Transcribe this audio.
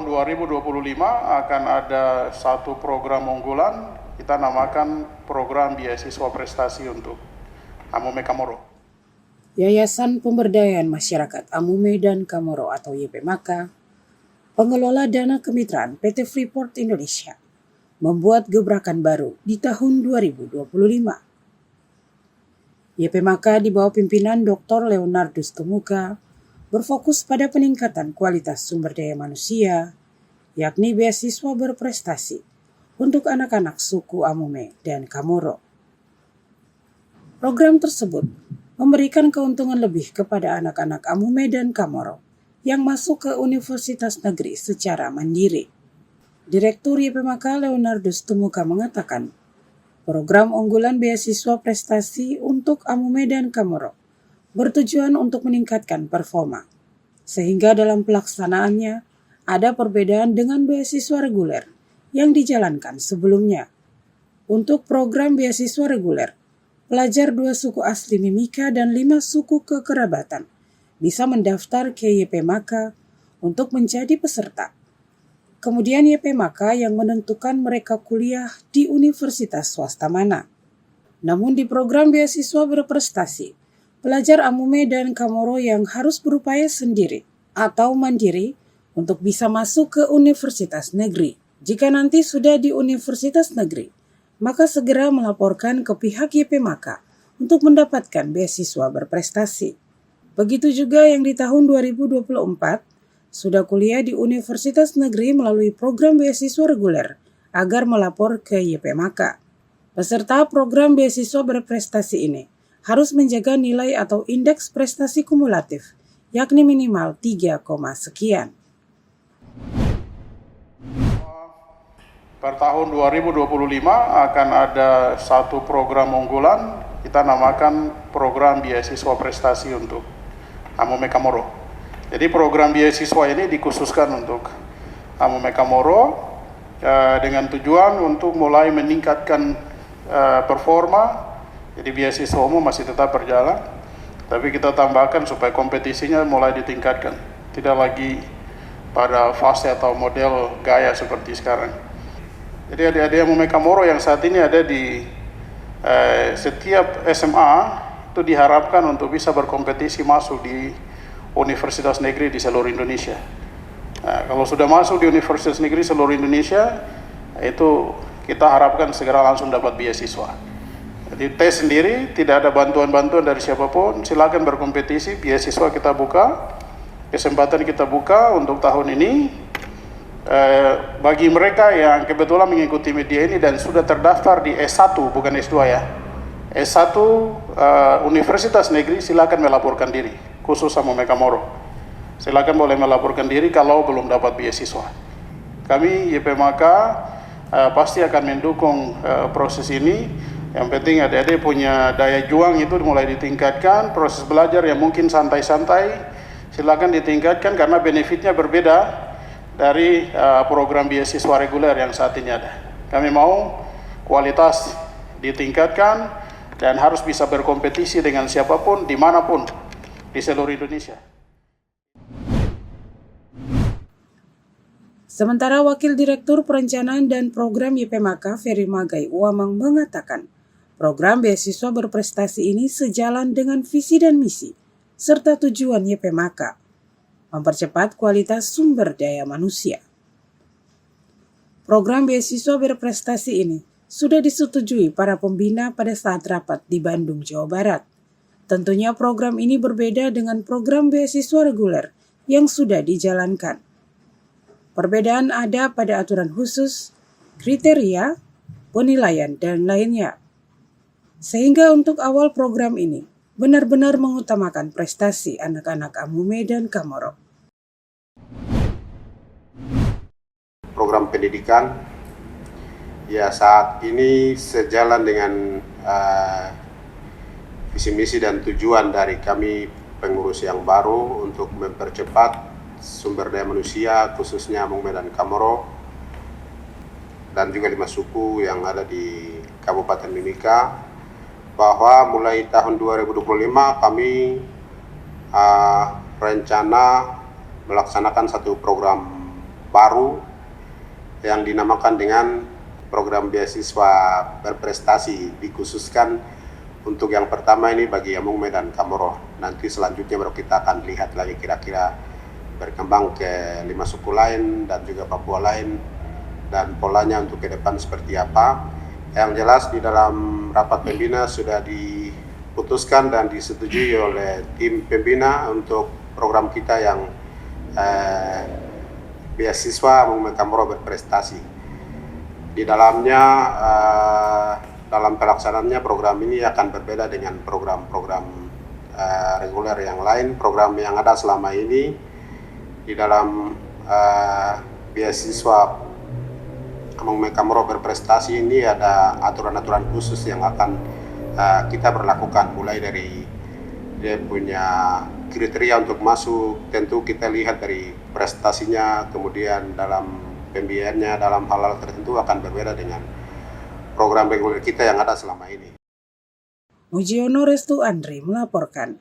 tahun 2025 akan ada satu program unggulan, kita namakan program beasiswa prestasi untuk Amome Kamoro. Yayasan Pemberdayaan Masyarakat Amome dan Kamoro atau YPMAKA, pengelola dana kemitraan PT Freeport Indonesia, membuat gebrakan baru di tahun 2025. YPMAKA di bawah pimpinan Dr. Leonardus Temuka berfokus pada peningkatan kualitas sumber daya manusia, yakni beasiswa berprestasi untuk anak-anak suku Amome dan Kamoro. Program tersebut memberikan keuntungan lebih kepada anak-anak Amome dan Kamoro yang masuk ke universitas negeri secara mandiri. Direktur YPMAKA Leonardus Temuka mengatakan, program unggulan beasiswa prestasi untuk Amome dan Kamoro bertujuan untuk meningkatkan performa, sehingga dalam pelaksanaannya ada perbedaan dengan beasiswa reguler yang dijalankan sebelumnya. Untuk program beasiswa reguler, pelajar 2 suku asli Mimika dan 5 suku kekerabatan bisa mendaftar ke YPMAKA untuk menjadi peserta. Kemudian YPMAKA yang menentukan mereka kuliah di universitas swasta mana. Namun di program beasiswa berprestasi, pelajar Amome dan Kamoro yang harus berupaya sendiri atau mandiri untuk bisa masuk ke universitas negeri. Jika nanti sudah di universitas negeri, maka segera melaporkan ke pihak YPMAKA untuk mendapatkan beasiswa berprestasi. Begitu juga yang di tahun 2024 sudah kuliah di universitas negeri melalui program beasiswa reguler agar melapor ke YPMAKA. Peserta program beasiswa berprestasi ini harus menjaga nilai atau indeks prestasi kumulatif, yakni minimal 3, sekian. Per tahun 2025 akan ada satu program unggulan, kita namakan program beasiswa prestasi untuk Amome Kamoro. Jadi program beasiswa ini dikhususkan untuk Amome Kamoro dengan tujuan untuk mulai meningkatkan performa. Jadi beasiswa umum masih tetap berjalan, tapi kita tambahkan supaya kompetisinya mulai ditingkatkan, tidak lagi pada fase atau model gaya seperti sekarang. Jadi adik-adik Amome Kamoro yang saat ini ada di setiap SMA itu diharapkan untuk bisa berkompetisi masuk di universitas negeri di seluruh Indonesia. Nah, kalau sudah masuk di universitas negeri seluruh Indonesia, itu kita harapkan segera langsung dapat beasiswa. Jadi tes sendiri, tidak ada bantuan-bantuan dari siapapun, silakan berkompetisi, beasiswa kita buka, kesempatan kita buka untuk tahun ini. Bagi mereka yang kebetulan mengikuti media ini dan sudah terdaftar di S1 bukan S2 ya, S1 Universitas Negeri, silakan melaporkan diri, khusus Amome Kamoro. Silakan boleh melaporkan diri kalau belum dapat beasiswa. Kami YPMAKA pasti akan mendukung proses ini. Yang penting adik-adik punya daya juang itu mulai ditingkatkan, proses belajar yang mungkin santai-santai silakan ditingkatkan karena benefitnya berbeda dari program beasiswa reguler yang saat ini ada. Kami mau kualitas ditingkatkan dan harus bisa berkompetisi dengan siapapun, dimanapun, di seluruh Indonesia. Sementara Wakil Direktur Perencanaan dan Program YPMAKA Ferry Magai Uamang mengatakan, program beasiswa berprestasi ini sejalan dengan visi dan misi, serta tujuan YPMAKA, mempercepat kualitas sumber daya manusia. Program beasiswa berprestasi ini sudah disetujui para pembina pada saat rapat di Bandung, Jawa Barat. Tentunya program ini berbeda dengan program beasiswa reguler yang sudah dijalankan. Perbedaan ada pada aturan khusus, kriteria, penilaian, dan lainnya. Sehingga untuk awal program ini, benar-benar mengutamakan prestasi anak-anak Amome dan Kamoro. Program pendidikan ya saat ini sejalan dengan visi misi dan tujuan dari kami pengurus yang baru untuk mempercepat sumber daya manusia khususnya Amome dan Kamoro dan juga 5 suku yang ada di Kabupaten Mimika, bahwa mulai tahun 2025 kami rencana melaksanakan satu program baru yang dinamakan dengan program beasiswa berprestasi, dikhususkan untuk yang pertama ini bagi Amung Medan Kamoro. Nanti selanjutnya baru kita akan lihat lagi kira-kira berkembang ke 5 suku lain dan juga Papua lain, dan polanya untuk ke depan seperti apa. Yang jelas di dalam rapat pembina sudah diputuskan dan disetujui oleh tim pembina untuk program kita yang beasiswa Amung Medan Kamoro berprestasi. Di dalamnya, dalam pelaksanaannya program ini akan berbeda dengan program-program reguler yang lain. Program yang ada selama ini di dalam beasiswa Amung Medan Kamoro berprestasi ini ada aturan-aturan khusus yang akan kita berlakukan, mulai dari dia punya kriteria untuk masuk, tentu kita lihat dari prestasinya, kemudian dalam pembiayaannya dalam hal-hal tertentu akan berbeda dengan program reguler kita yang ada selama ini. Mujiono Restu Andri melaporkan.